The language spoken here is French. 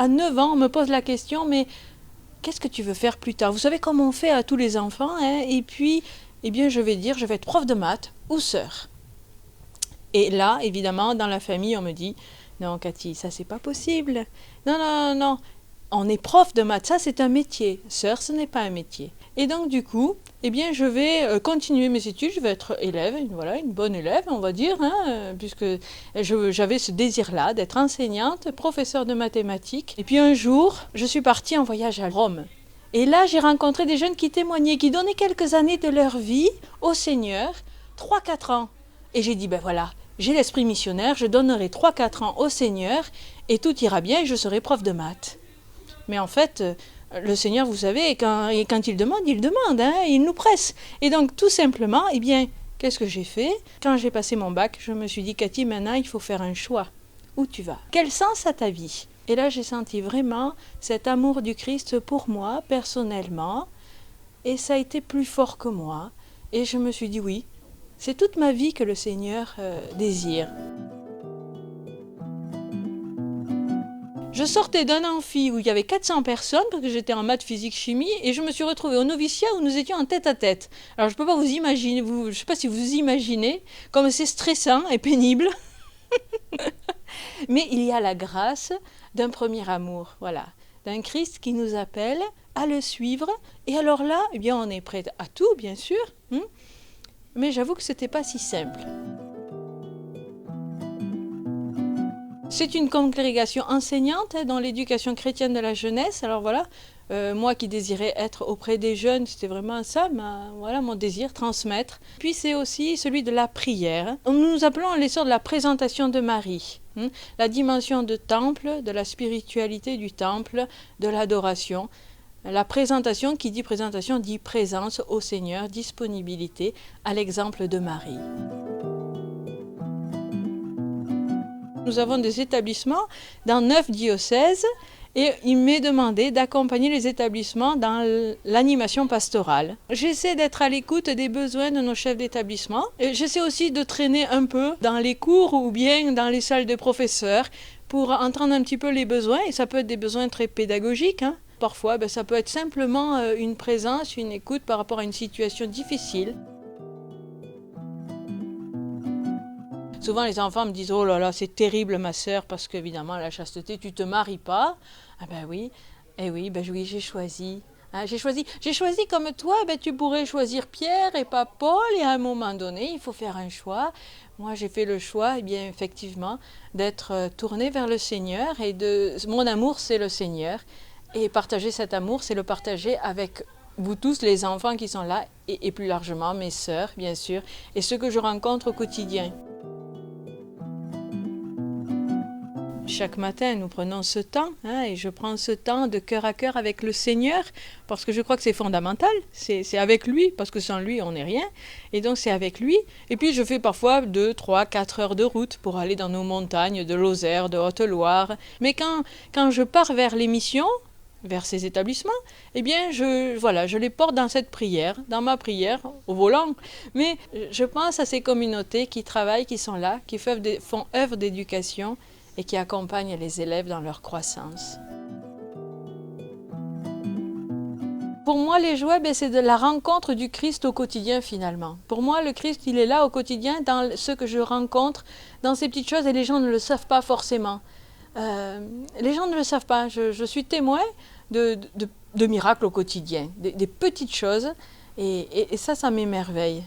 à 9 ans, on me pose la question, mais qu'est-ce que tu veux faire plus tard? Vous savez comment on fait à tous les enfants, hein? Et puis, eh bien, je vais dire, je vais être prof de maths ou sœur. Et là, évidemment, dans la famille, on me dit, non, Cathy, ça, c'est pas possible. Non, non, non, non. On est prof de maths, ça, c'est un métier. Sœur, ce n'est pas un métier. Et donc, du coup, eh bien, je vais continuer mes études, je vais être élève, voilà, une bonne élève, on va dire, hein, puisque j'avais ce désir-là d'être enseignante, professeure de mathématiques. Et puis un jour, je suis partie en voyage à Rome. Et là, j'ai rencontré des jeunes qui témoignaient, qui donnaient quelques années de leur vie au Seigneur, 3-4 ans. Et j'ai dit, ben voilà, j'ai l'esprit missionnaire, je donnerai 3-4 ans au Seigneur, et tout ira bien, et je serai prof de maths. Mais en fait, le Seigneur, vous savez, quand il demande, hein, il nous presse. Et donc, tout simplement, eh bien, qu'est-ce que j'ai fait? Quand j'ai passé mon bac, je me suis dit, Cathy, maintenant, il faut faire un choix. Où tu vas? Quel sens a ta vie? Et là, j'ai senti vraiment cet amour du Christ pour moi, personnellement, et ça a été plus fort que moi. Et je me suis dit, oui, c'est toute ma vie que le Seigneur désire. Je sortais d'un amphi où il y avait 400 personnes, parce que j'étais en maths, physique, chimie, et je me suis retrouvée au noviciat où nous étions en tête à tête. Alors je ne peux pas vous imaginer, je ne sais pas si vous imaginez, comme c'est stressant et pénible. Mais il y a la grâce d'un premier amour, voilà, d'un Christ qui nous appelle à le suivre. Et alors là, eh bien, on est prêt à tout, bien sûr, mais j'avoue que ce n'était pas si simple. C'est une congrégation enseignante dans l'éducation chrétienne de la jeunesse. Alors voilà, moi qui désirais être auprès des jeunes, c'était vraiment ça, voilà mon désir, transmettre. Puis c'est aussi celui de la prière. Nous nous appelons les sœurs de la présentation de Marie. La dimension de temple, de la spiritualité du temple, de l'adoration. La présentation, qui dit présentation, dit présence au Seigneur, disponibilité, à l'exemple de Marie. Nous avons des établissements dans 9 diocèses et il m'est demandé d'accompagner les établissements dans l'animation pastorale. J'essaie d'être à l'écoute des besoins de nos chefs d'établissement. J'essaie aussi de traîner un peu dans les cours ou bien dans les salles de professeurs pour entendre un petit peu les besoins. Et ça peut être des besoins très pédagogiques, hein. Parfois, ça peut être simplement une présence, une écoute par rapport à une situation difficile. Souvent, les enfants me disent « Oh là là, c'est terrible, ma sœur, parce qu'évidemment, la chasteté, tu ne te maries pas. » Ah ben oui, et oui, oui, j'ai choisi. Hein, j'ai choisi comme toi, tu pourrais choisir Pierre et pas Paul, et à un moment donné, il faut faire un choix. Moi, j'ai fait le choix, effectivement, d'être tournée vers le Seigneur, et mon amour, c'est le Seigneur. Et partager cet amour, c'est le partager avec vous tous, les enfants qui sont là, et plus largement mes sœurs, bien sûr, et ceux que je rencontre au quotidien. Chaque matin, nous prenons ce temps, et je prends ce temps de cœur à cœur avec le Seigneur, parce que je crois que c'est fondamental, c'est avec lui, parce que sans lui, on n'est rien, et donc c'est avec lui. Et puis je fais parfois 2, 3, 4 heures de route pour aller dans nos montagnes de Lozère, de Haute-Loire. Mais quand je pars vers les missions, vers ces établissements, je les porte dans cette prière, dans ma prière, au volant. Mais je pense à ces communautés qui travaillent, qui sont là, qui font œuvre d'éducation, et qui accompagnent les élèves dans leur croissance. Pour moi, les joies, c'est de la rencontre du Christ au quotidien finalement. Pour moi, le Christ, il est là au quotidien dans ce que je rencontre, dans ces petites choses, et les gens ne le savent pas forcément. Les gens ne le savent pas. Je suis témoin de miracles au quotidien, des petites choses, et ça m'émerveille.